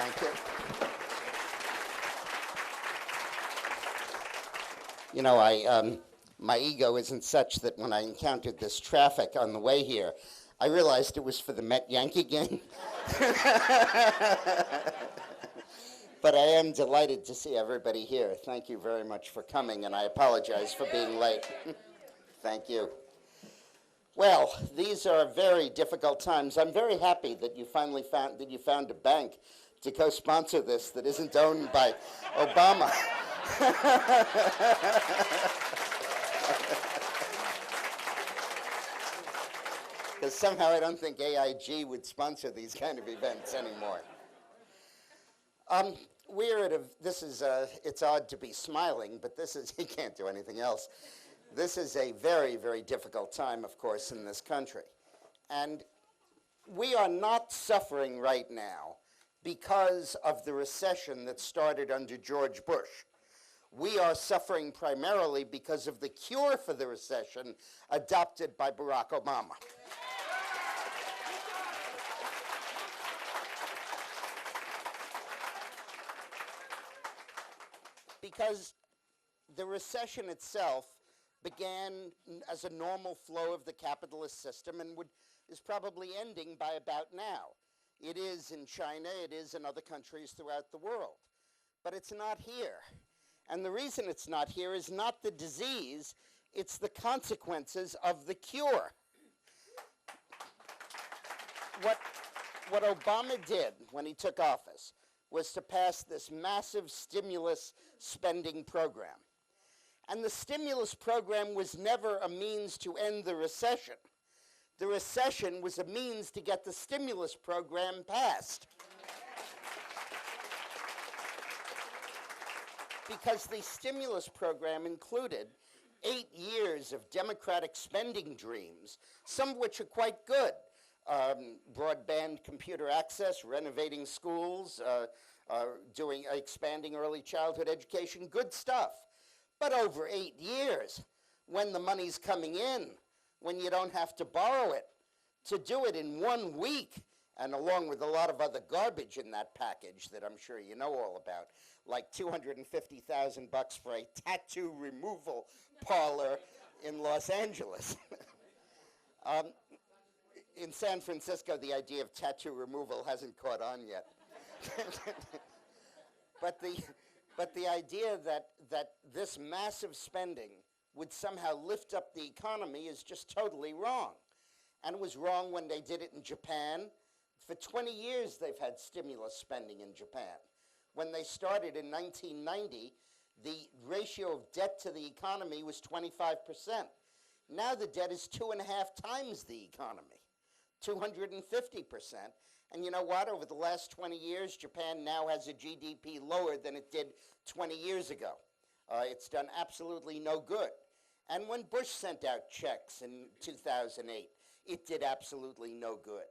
Thank you. You know, my ego isn't such that when I encountered this traffic on the way here, I realized it was for the Met-Yankee game. But I am delighted to see everybody here. Thank you very much for coming, and I apologize for being late. Thank you. Well, these are very difficult times. I'm very happy that you finally found a bank to co-sponsor this that isn't owned by Obama. Because somehow I don't think AIG would sponsor these kind of events anymore. It's odd to be smiling, but you can't do anything else. This is a very, very difficult time, of course, in this country. And we are not suffering right now because of the recession that started under George Bush. We are suffering primarily because of the cure for the recession adopted by Barack Obama. Because the recession itself began as a normal flow of the capitalist system and is probably ending by about now. It is in China, it is in other countries throughout the world. But it's not here. And the reason it's not here is not the disease, it's the consequences of the cure. What Obama did when he took office was to pass this massive stimulus spending program. And the stimulus program was never a means to end the recession. The recession was a means to get the stimulus program passed. Because the stimulus program included 8 years of Democratic spending dreams, some of which are quite good. Broadband computer access, renovating schools, expanding early childhood education, good stuff. But over 8 years, when the money's coming in, when you don't have to borrow it, to do it in 1 week, and along with a lot of other garbage in that package that I'm sure you know all about, like $250,000 for a tattoo removal parlor in Los Angeles. In San Francisco, the idea of tattoo removal hasn't caught on yet. But the idea that this massive spending would somehow lift up the economy is just totally wrong. And it was wrong when they did it in Japan. For 20 years, they've had stimulus spending in Japan. When they started in 1990, the ratio of debt to the economy was 25%. Now the debt is 2.5 times the economy, 250%. And you know what? Over the last 20 years, Japan now has a GDP lower than it did 20 years ago. It's done absolutely no good. And when Bush sent out checks in 2008, it did absolutely no good.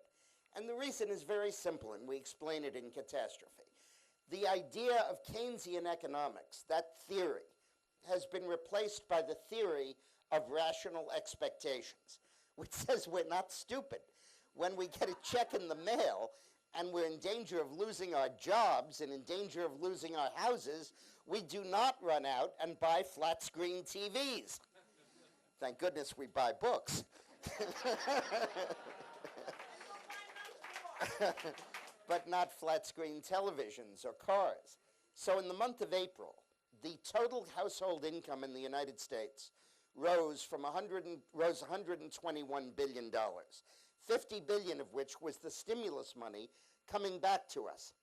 And the reason is very simple, and we explain it in Catastrophe. The idea of Keynesian economics, that theory, has been replaced by the theory of rational expectations, which says we're not stupid. When we get a check in the mail and we're in danger of losing our jobs and in danger of losing our houses, we do not run out and buy flat screen TVs. Thank goodness we buy books. But not flat screen televisions or cars. So in the month of April, the total household income in the United States rose $121 billion. $50 billion of which was the stimulus money coming back to us.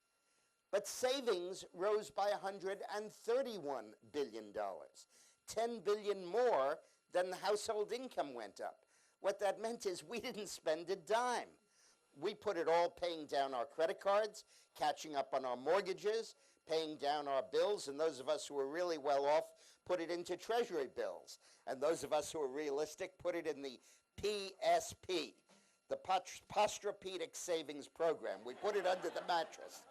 But savings rose by $131 billion, $10 billion more than the household income went up. What that meant is we didn't spend a dime. We put it all paying down our credit cards, catching up on our mortgages, paying down our bills, and those of us who were really well off put it into Treasury bills. And those of us who are realistic put it in the PSP. The Posturepedic Savings Program. We put it under the mattress.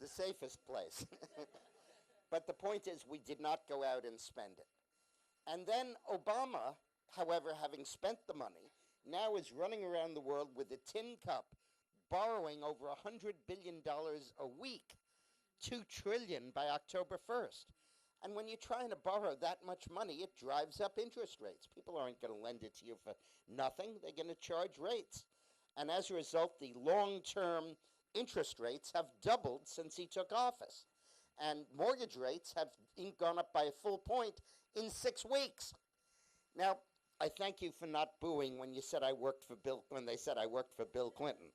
The safest place. But the point is we did not go out and spend it. And then Obama, however, having spent the money, now is running around the world with a tin cup, borrowing over $100 billion a week, $2 trillion by October 1st. And when you're trying to borrow that much money, it drives up interest rates. People aren't going to lend it to you for nothing. They're going to charge rates. And as a result, the long-term interest rates have doubled since he took office. And mortgage rates have gone up by a full point in 6 weeks. Now, I thank you for not booing when you said when they said I worked for Bill Clinton.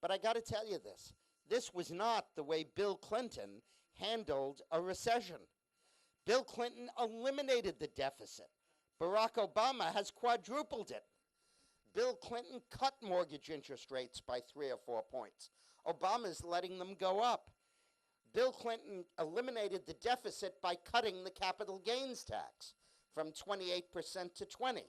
But I got to tell you this. This was not the way Bill Clinton handled a recession. Bill Clinton eliminated the deficit. Barack Obama has quadrupled it. Bill Clinton cut mortgage interest rates by 3 or 4 points. Obama's letting them go up. Bill Clinton eliminated the deficit by cutting the capital gains tax from 28% to 20%.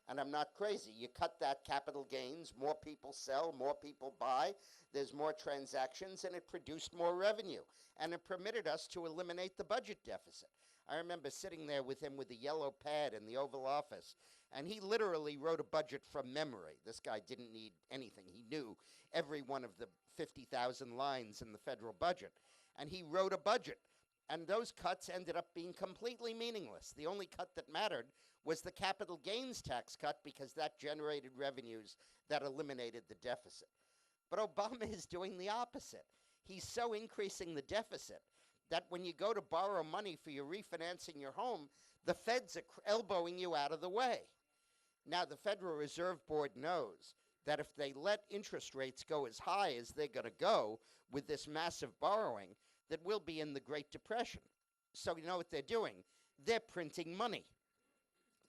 And I'm not crazy. You cut that capital gains, more people sell, more people buy, there's more transactions, and it produced more revenue. And it permitted us to eliminate the budget deficit. I remember sitting there with him with a yellow pad in the Oval Office, and he literally wrote a budget from memory. This guy didn't need anything. He knew every one of the 50,000 lines in the federal budget. And he wrote a budget. And those cuts ended up being completely meaningless. The only cut that mattered was the capital gains tax cut because that generated revenues that eliminated the deficit. But Obama is doing the opposite. He's so increasing the deficit that when you go to borrow money for your refinancing your home, the feds are elbowing you out of the way. Now, the Federal Reserve Board knows that if they let interest rates go as high as they're going to go with this massive borrowing, that we'll be in the Great Depression. So you know what they're doing? They're printing money.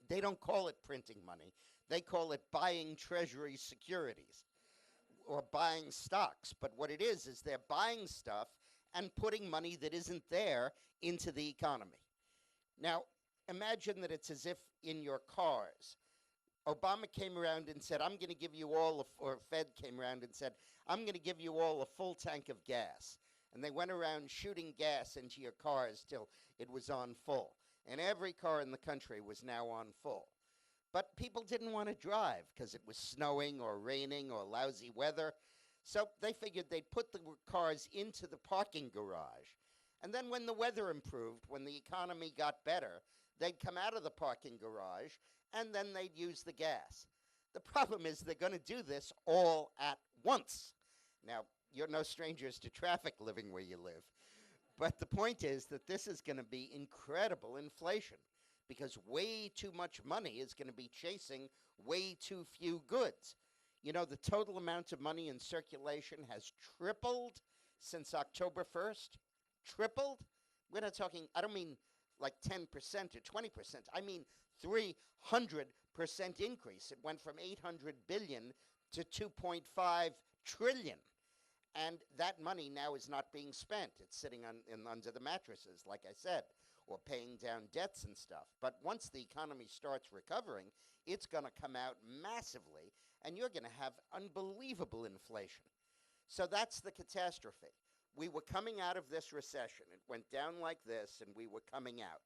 They don't call it printing money. They call it buying Treasury securities or buying stocks. But what it is they're buying stuff and putting money that isn't there into the economy. Now, imagine that it's as if in your cars, Obama came around and said, I'm going to give you all, or Fed came around and said, I'm going to give you all a full tank of gas. And they went around shooting gas into your cars till it was on full. And every car in the country was now on full. But people didn't want to drive because it was snowing or raining or lousy weather. So they figured they'd put the cars into the parking garage. And then when the weather improved, when the economy got better, they'd come out of the parking garage and then they'd use the gas. The problem is they're going to do this all at once. Now, you're no strangers to traffic living where you live. But the point is that this is going to be incredible inflation because way too much money is going to be chasing way too few goods. You know, the total amount of money in circulation has tripled since October 1st. Tripled? We're not talking, I don't mean like 10% or 20%. I mean 300% increase. It went from 800 billion to 2.5 trillion. And that money now is not being spent. It's sitting under the mattresses, like I said, or paying down debts and stuff. But once the economy starts recovering, it's going to come out massively, and you're going to have unbelievable inflation. So that's the catastrophe. We were coming out of this recession. It went down like this, and we were coming out.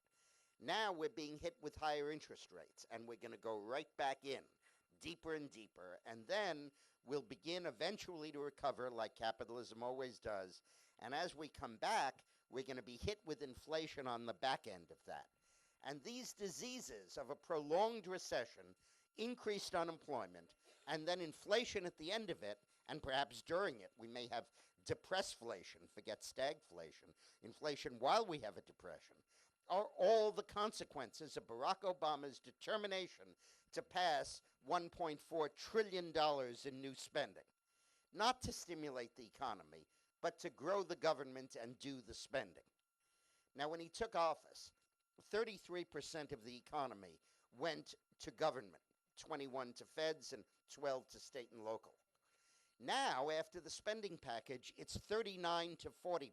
Now we're being hit with higher interest rates, and we're going to go right back in, deeper and deeper, and then we'll begin eventually to recover like capitalism always does. And as we come back, we're going to be hit with inflation on the back end of that. And these diseases of a prolonged recession, increased unemployment, and then inflation at the end of it, and perhaps during it, we may have depressflation, forget stagflation, inflation while we have a depression, are all the consequences of Barack Obama's determination to pass $1.4 trillion in new spending. Not to stimulate the economy, but to grow the government and do the spending. Now, when he took office, 33% of the economy went to government, 21 to feds and 12 to state and local. Now, after the spending package, it's 39 to 40%.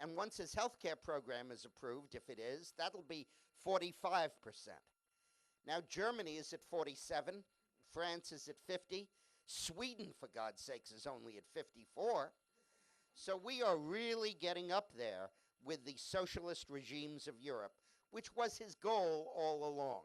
And once his health care program is approved, if it is, that'll be 45%. Now, Germany is at 47, France is at 50, Sweden, for God's sakes, is only at 54. So we are really getting up there with the socialist regimes of Europe, which was his goal all along.